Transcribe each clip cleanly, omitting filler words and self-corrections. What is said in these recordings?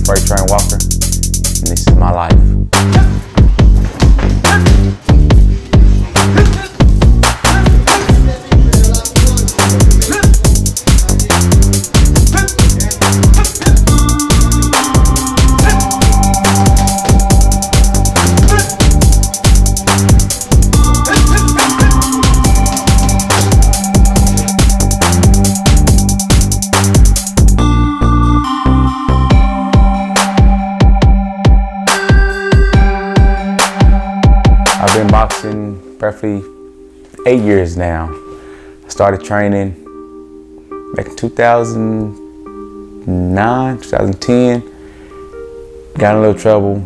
Freight Train Walker, and this is my life. I've been boxing roughly 8 years now. I started training back in 2009, 2010. Got in a little trouble.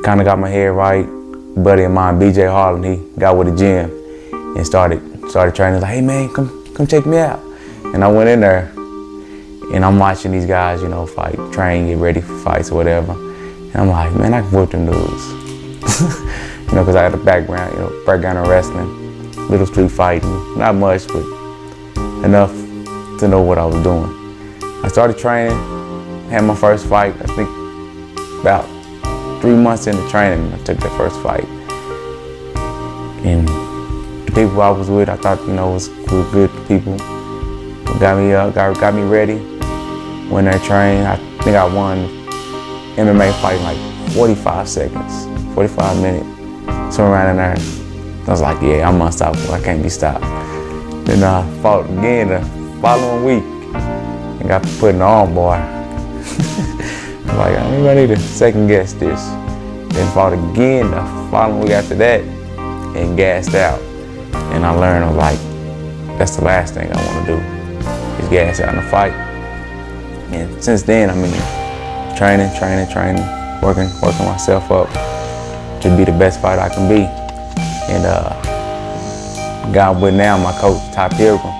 Kind of got my head right. A buddy of mine, BJ Harlan, he got with the gym and started training. Like, hey man, come check me out. And I went in there and I'm watching these guys, fight, train, get ready for fights or whatever. And I'm like, man, I can whoop them dudes. Because I had a background in wrestling, little street fighting, not much, but enough to know what I was doing. I started training, had my first fight, I think about 3 months into training, I took that first fight. And the people I was with, I thought, was good people. Got me up, got me ready. Went there, trained. I think I won MMA fight in like 45 seconds. 45 minutes, somewhere around in there. I was like, yeah, I'm unstoppable, I can't be stopped. Then I fought again the following week and got put in the arm bar. I'm like, maybe I need to second guess this. Then fought again the following week after that and gassed out. And I learned, I was like, that's the last thing I want to do, is gas out in a fight. And since then, training, working myself up to be the best fighter I can be. And God with now, my coach, Ty Pilgrim,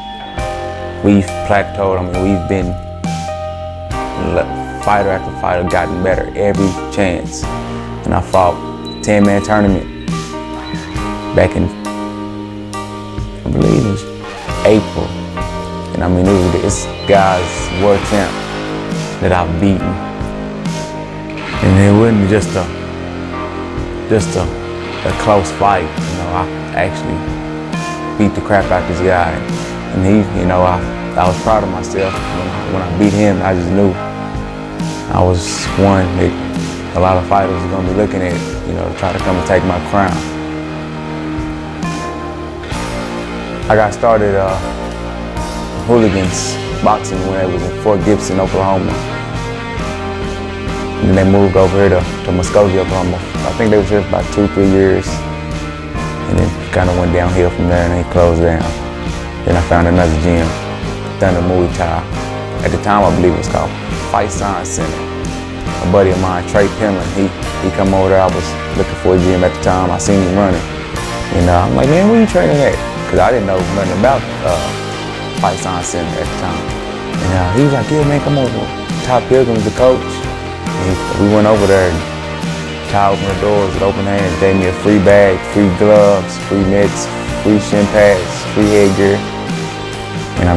we've plateaued. We've been fighter after fighter, gotten better every chance. And I fought 10-man tournament back in, I believe it was April. And it was this guy's world champ that I've beaten. And it wasn't just a close fight. I actually beat the crap out of this guy. And he, I was proud of myself. When I beat him, I just knew I was one that a lot of fighters are gonna be looking at, to try to come and take my crown. I got started hooligans boxing when I was in Fort Gibson, Oklahoma. And then they moved over here to Muskogee, Oklahoma. I think they was here for about 2-3 years. And then kind of went downhill from there and they closed down. Then I found another gym, Thunder Muay Thai. At the time, I believe it was called Fight Science Center. A buddy of mine, Trey Penland, he come over there. I was looking for a gym at the time. I seen him running. And I'm like, man, where you training at? Because I didn't know nothing about Fight Science Center at the time. And he was like, yeah, man, come over. Ty Pilgrim's the coach. And we went over there and Ty opened the doors with open hands, gave me a free bag, free gloves, free mitts, free shin pads, free headgear. And the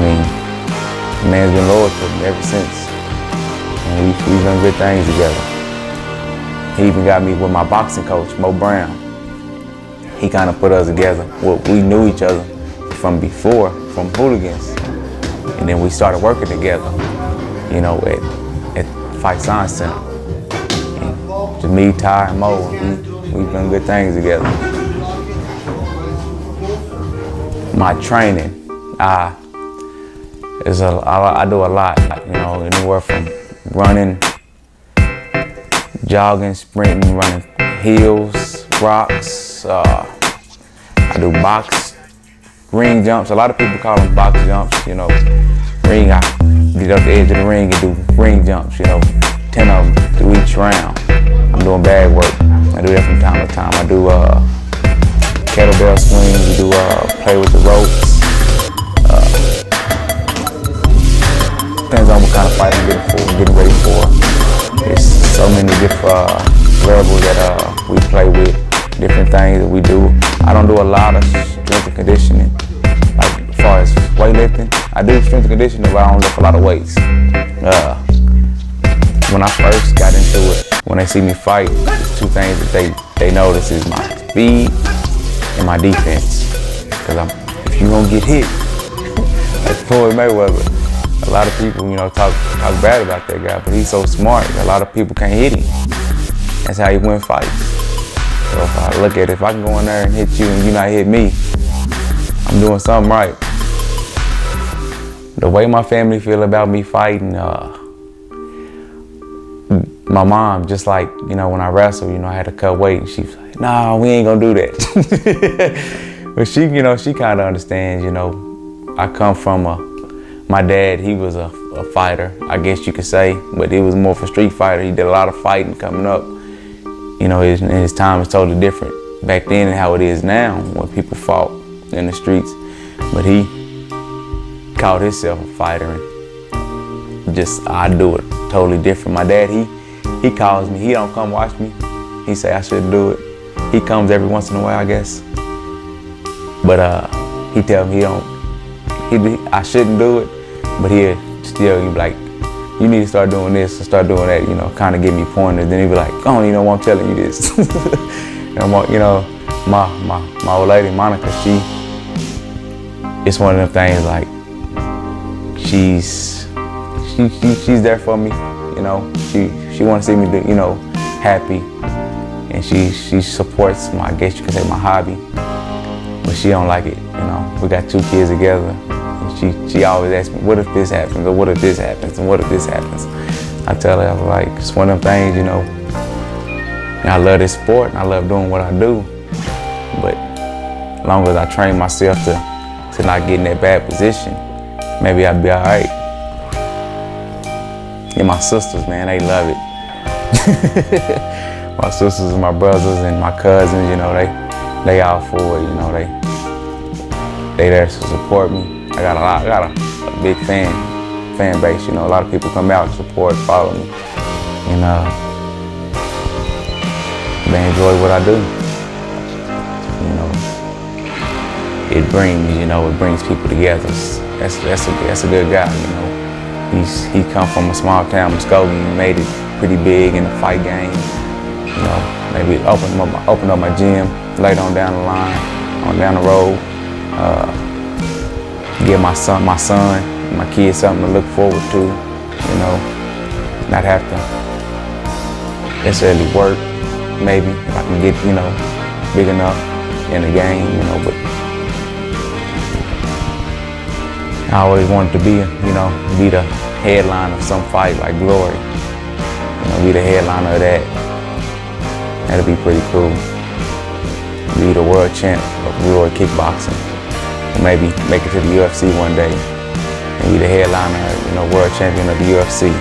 man's been loyal to me ever since. And we've done good things together. He even got me with my boxing coach, Mo Brown. He kind of put us together. Well, we knew each other from before, from hooligans. And then we started working together, at Fight Science Center. And just me, Ty, and Mo, we've done good things together. My training, I do a lot, anywhere from running, jogging, sprinting, running hills, rocks. I do box, ring jumps. A lot of people call them box jumps, ring. I get up the edge of the ring and do ring jumps, 10 of them through each round. I'm doing bag work. I do that from time to time. I do kettlebell swings. We do play with the ropes. Depends on what kind of fight I'm getting ready for. There's so many different levels that we play with, different things that we do. I don't do a lot of strength and conditioning. Like as far as weightlifting, I do strength and conditioning, but I don't lift a lot of weights. when I first got into it, when they see me fight, two things that they notice is my speed and my defense. Because if you gonna get hit, like Floyd Mayweather, a lot of people, talk bad about that guy, but he's so smart. A lot of people can't hit him. That's how he win fights. So if I look at it, if I can go in there and hit you and you not hit me, I'm doing something right. The way my family feel about me fighting, my mom, just like, when I wrestle, I had to cut weight, and she's like, nah, we ain't gonna do that. But she kind of understands, I come from my dad, he was a fighter, I guess you could say, but he was more of a street fighter. He did a lot of fighting coming up. His time is totally different back then than how it is now when people fought in the streets. But he called himself a fighter, and I do it totally different. My dad, he calls me, he don't come watch me. He say I shouldn't do it. He comes every once in a while, I guess. But he tell me I shouldn't do it, but he'll still be like, you need to start doing this and start doing that, kind of give me pointers. Then he'll be like, I don't even know why I'm telling you this. My old lady, Monica, it's one of them things like, she's there for me, she wants to see me, happy, and she supports I guess you could say my hobby, but she don't like it, We got 2 kids together, and she always asks me, what if this happens, or what if this happens, and what if this happens? I tell her, like, it's one of them things, I love this sport, and I love doing what I do, but as long as I train myself to not get in that bad position, maybe I'll be all right. And my sisters, man, they love it. My sisters and my brothers and my cousins, they all for it, they there to support me. I got a big fan base, a lot of people come out, support, follow me, and they enjoy what I do. It brings people together. That's a good guy, He come from a small town, Muskogee. He made it pretty big in the fight game. Maybe open up my gym later on down the line, down the road. Give my son, my kids something to look forward to. Not have to necessarily work. Maybe if I can get big enough in the game, but. I always wanted to be the headline of some fight like Glory. Be the headliner of that. That'd be pretty cool. Be the world champ of Glory kickboxing. Or maybe make it to the UFC one day and be the headliner, world champion of the UFC.